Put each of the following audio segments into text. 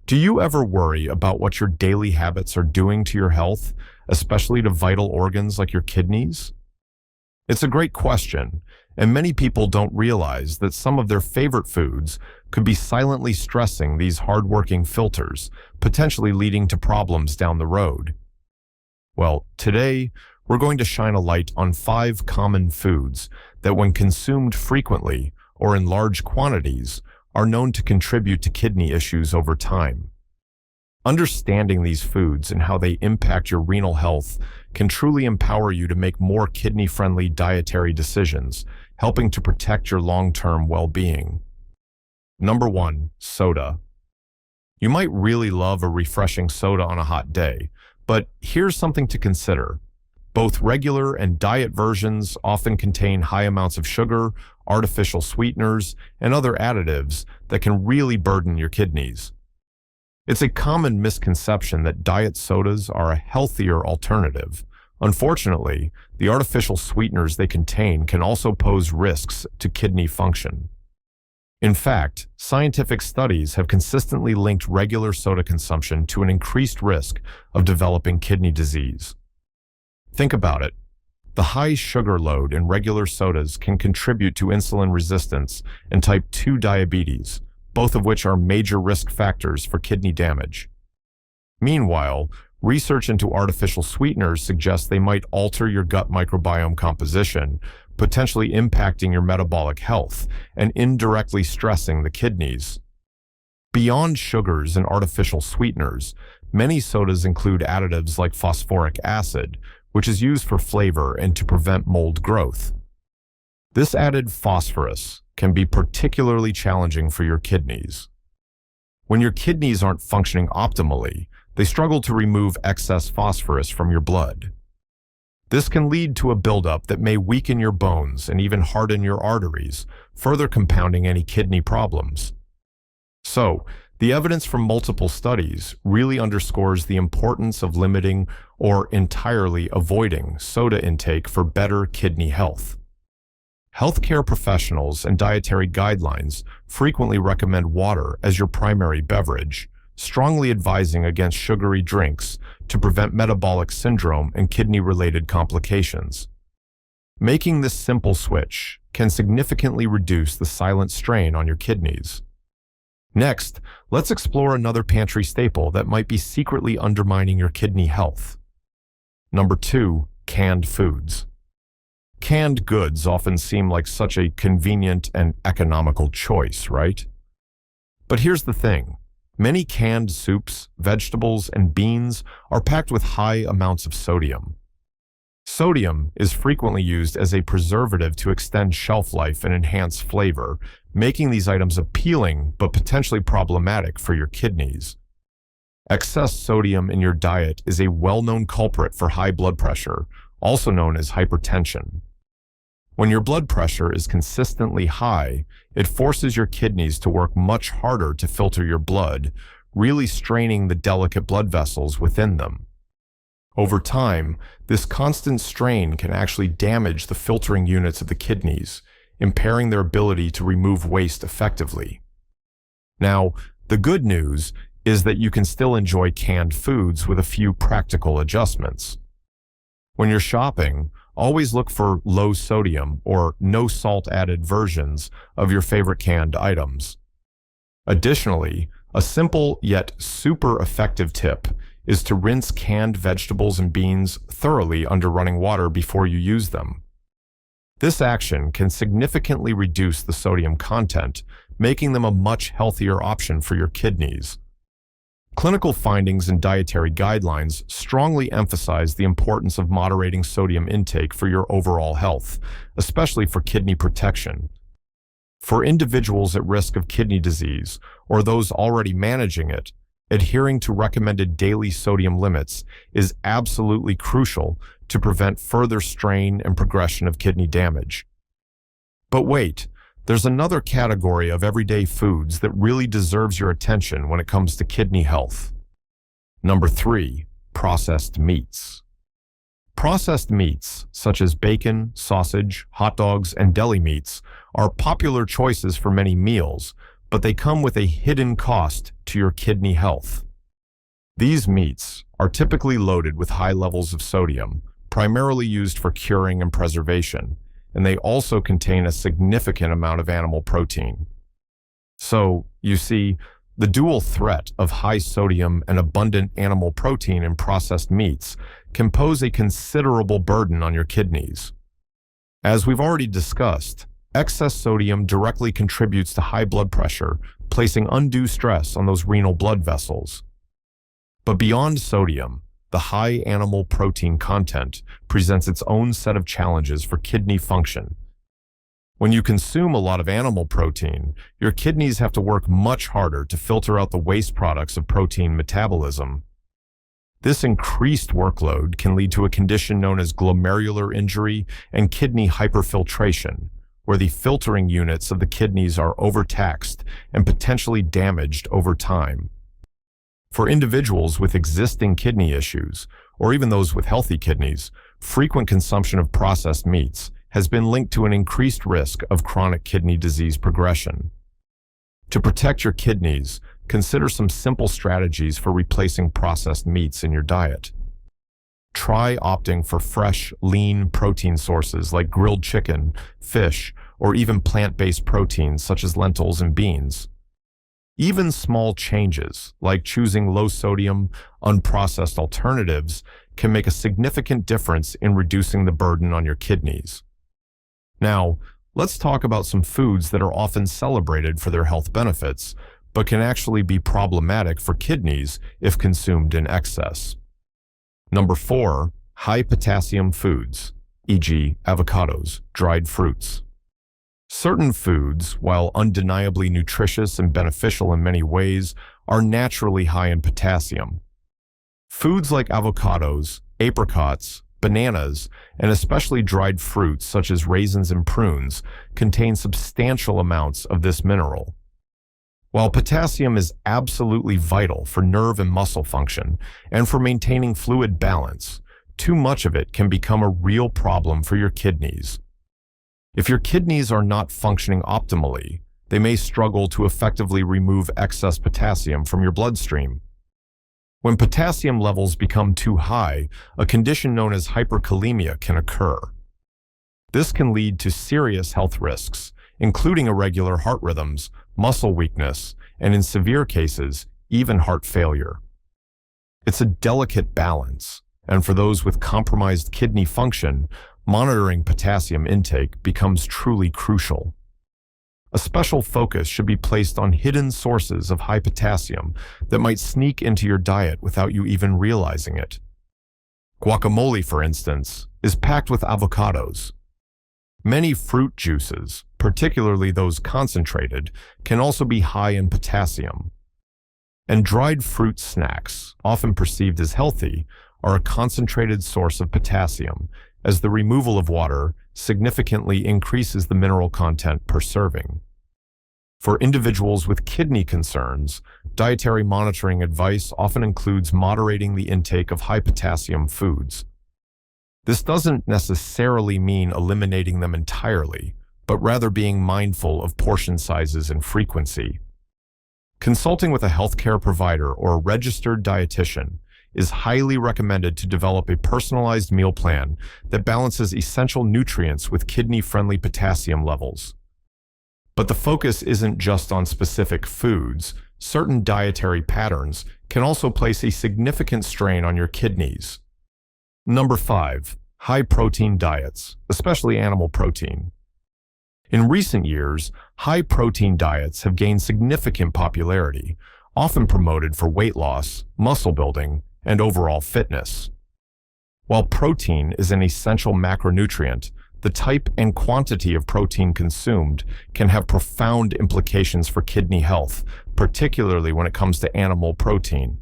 Do you ever worry about what your daily habits are doing to your health, especially to vital organs like your kidneys? It's a great question, and many people don't realize that some of their favorite foods could be silently stressing these hardworking filters, potentially leading to problems down the road. Well, today, we're going to shine a light on 5 common foods that, when consumed frequently or in large quantities, are known to contribute to kidney issues over time. Understanding these foods and how they impact your renal health can truly empower you to make more kidney-friendly dietary decisions, helping to protect your long-term well-being. Number 1, soda. You might really love a refreshing soda on a hot day, but here's something to consider. Both regular and diet versions often contain high amounts of sugar, artificial sweeteners, and other additives that can really burden your kidneys. It's a common misconception that diet sodas are a healthier alternative. Unfortunately, the artificial sweeteners they contain can also pose risks to kidney function. In fact, scientific studies have consistently linked regular soda consumption to an increased risk of developing kidney disease. Think about it. The high sugar load in regular sodas can contribute to insulin resistance and type 2 diabetes, both of which are major risk factors for kidney damage. Meanwhile, research into artificial sweeteners suggests they might alter your gut microbiome composition, potentially impacting your metabolic health and indirectly stressing the kidneys. Beyond sugars and artificial sweeteners, many sodas include additives like phosphoric acid, which is used for flavor and to prevent mold growth. This added phosphorus can be particularly challenging for your kidneys. When your kidneys aren't functioning optimally, they struggle to remove excess phosphorus from your blood. This can lead to a buildup that may weaken your bones and even harden your arteries, further compounding any kidney problems. So, the evidence from multiple studies really underscores the importance of limiting or entirely avoiding soda intake for better kidney health. Healthcare professionals and dietary guidelines frequently recommend water as your primary beverage, strongly advising against sugary drinks to prevent metabolic syndrome and kidney-related complications. Making this simple switch can significantly reduce the silent strain on your kidneys. Next, let's explore another pantry staple that might be secretly undermining your kidney health. Number 2, canned foods. Canned goods often seem like such a convenient and economical choice, right? But here's the thing. Many canned soups, vegetables, and beans are packed with high amounts of sodium. Sodium is frequently used as a preservative to extend shelf life and enhance flavor, making these items appealing but potentially problematic for your kidneys. Excess sodium in your diet is a well-known culprit for high blood pressure, also known as hypertension. When your blood pressure is consistently high, it forces your kidneys to work much harder to filter your blood, really straining the delicate blood vessels within them. Over time, this constant strain can actually damage the filtering units of the kidneys, impairing their ability to remove waste effectively. Now, the good news is that you can still enjoy canned foods with a few practical adjustments. When you're shopping, always look for low sodium or no salt added versions of your favorite canned items. Additionally, a simple yet super effective tip is to rinse canned vegetables and beans thoroughly under running water before you use them. This action can significantly reduce the sodium content, making them a much healthier option for your kidneys. Clinical findings and dietary guidelines strongly emphasize the importance of moderating sodium intake for your overall health, especially for kidney protection. For individuals at risk of kidney disease or those already managing it, adhering to recommended daily sodium limits is absolutely crucial to prevent further strain and progression of kidney damage. But wait, there's another category of everyday foods that really deserves your attention when it comes to kidney health. Number 3, processed meats. Processed meats, such as bacon, sausage, hot dogs, and deli meats, are popular choices for many meals, but they come with a hidden cost to your kidney health. These meats are typically loaded with high levels of sodium, primarily used for curing and preservation, and they also contain a significant amount of animal protein. So, you see, the dual threat of high sodium and abundant animal protein in processed meats can pose a considerable burden on your kidneys. As we've already discussed, excess sodium directly contributes to high blood pressure, placing undue stress on those renal blood vessels. But beyond sodium, the high animal protein content presents its own set of challenges for kidney function. When you consume a lot of animal protein, your kidneys have to work much harder to filter out the waste products of protein metabolism. This increased workload can lead to a condition known as glomerular injury and kidney hyperfiltration, where the filtering units of the kidneys are overtaxed and potentially damaged over time. For individuals with existing kidney issues, or even those with healthy kidneys, frequent consumption of processed meats has been linked to an increased risk of chronic kidney disease progression. To protect your kidneys, consider some simple strategies for replacing processed meats in your diet. Try opting for fresh, lean protein sources like grilled chicken, fish, or even plant-based proteins such as lentils and beans. Even small changes, like choosing low-sodium, unprocessed alternatives, can make a significant difference in reducing the burden on your kidneys. Now, let's talk about some foods that are often celebrated for their health benefits, but can actually be problematic for kidneys if consumed in excess. Number 4, high-potassium foods, e.g. avocados, dried fruits. Certain foods, while undeniably nutritious and beneficial in many ways, are naturally high in potassium. Foods like avocados, apricots, bananas, and especially dried fruits such as raisins and prunes contain substantial amounts of this mineral. While potassium is absolutely vital for nerve and muscle function and for maintaining fluid balance, too much of it can become a real problem for your kidneys. If your kidneys are not functioning optimally, they may struggle to effectively remove excess potassium from your bloodstream. When potassium levels become too high, a condition known as hyperkalemia can occur. This can lead to serious health risks, including irregular heart rhythms, muscle weakness, and in severe cases, even heart failure. It's a delicate balance, and for those with compromised kidney function, monitoring potassium intake becomes truly crucial. A special focus should be placed on hidden sources of high potassium that might sneak into your diet without you even realizing it. Guacamole, for instance, is packed with avocados. Many fruit juices, particularly those concentrated, can also be high in potassium. And dried fruit snacks, often perceived as healthy, are a concentrated source of potassium, as the removal of water significantly increases the mineral content per serving. For individuals with kidney concerns, dietary monitoring advice often includes moderating the intake of high potassium foods. This doesn't necessarily mean eliminating them entirely, but rather being mindful of portion sizes and frequency. Consulting with a healthcare provider or a registered dietitian is highly recommended to develop a personalized meal plan that balances essential nutrients with kidney-friendly potassium levels. But the focus isn't just on specific foods. Certain dietary patterns can also place a significant strain on your kidneys. Number 5, high-protein diets, especially animal protein. In recent years, high-protein diets have gained significant popularity, often promoted for weight loss, muscle building, and overall fitness. While protein is an essential macronutrient, the type and quantity of protein consumed can have profound implications for kidney health, particularly when it comes to animal protein.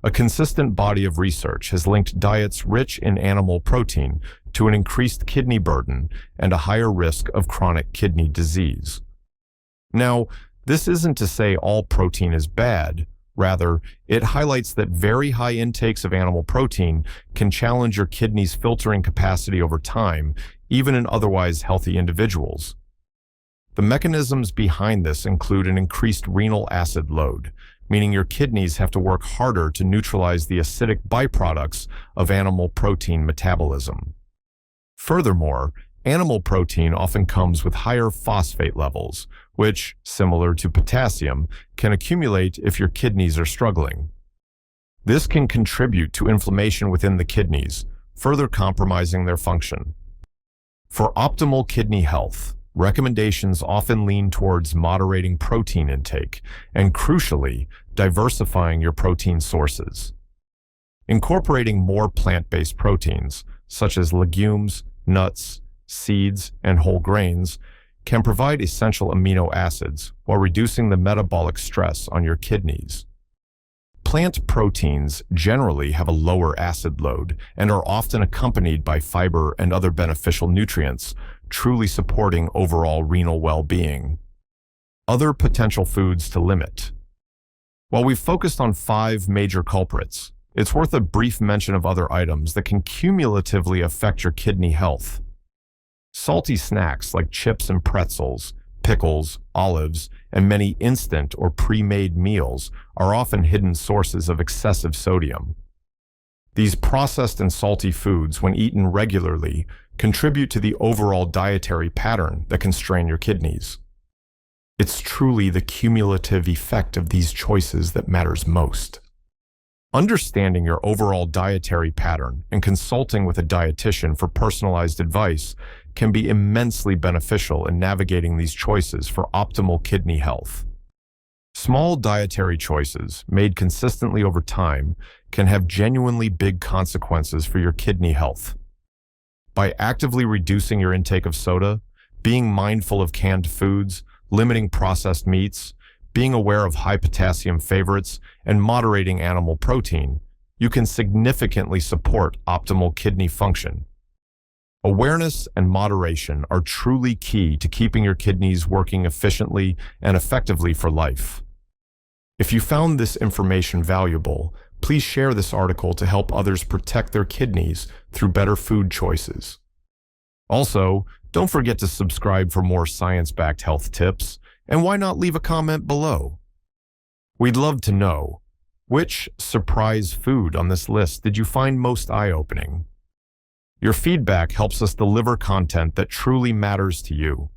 A consistent body of research has linked diets rich in animal protein to an increased kidney burden and a higher risk of chronic kidney disease. Now, this isn't to say all protein is bad. Rather, it highlights that very high intakes of animal protein can challenge your kidney's filtering capacity over time, even in otherwise healthy individuals. The mechanisms behind this include an increased renal acid load, meaning your kidneys have to work harder to neutralize the acidic byproducts of animal protein metabolism. Furthermore, animal protein often comes with higher phosphate levels, which, similar to potassium, can accumulate if your kidneys are struggling. This can contribute to inflammation within the kidneys, further compromising their function. For optimal kidney health, recommendations often lean towards moderating protein intake and, crucially, diversifying your protein sources. Incorporating more plant-based proteins, such as legumes, nuts, seeds, and whole grains, can provide essential amino acids while reducing the metabolic stress on your kidneys. Plant proteins generally have a lower acid load and are often accompanied by fiber and other beneficial nutrients, truly supporting overall renal well-being. Other potential foods to limit. While we've focused on 5 major culprits, it's worth a brief mention of other items that can cumulatively affect your kidney health. Salty snacks like chips and pretzels, pickles, olives, and many instant or pre-made meals are often hidden sources of excessive sodium. These processed and salty foods, when eaten regularly, contribute to the overall dietary pattern that can strain your kidneys. It's truly the cumulative effect of these choices that matters most. Understanding your overall dietary pattern and consulting with a dietitian for personalized advice can be immensely beneficial in navigating these choices for optimal kidney health. Small dietary choices, made consistently over time, can have genuinely big consequences for your kidney health. By actively reducing your intake of soda, being mindful of canned foods, limiting processed meats, being aware of high-potassium favorites, and moderating animal protein, you can significantly support optimal kidney function. Awareness and moderation are truly key to keeping your kidneys working efficiently and effectively for life. If you found this information valuable, please share this article to help others protect their kidneys through better food choices. Also, don't forget to subscribe for more science-backed health tips, and why not leave a comment below? We'd love to know, which surprise food on this list did you find most eye-opening? Your feedback helps us deliver content that truly matters to you.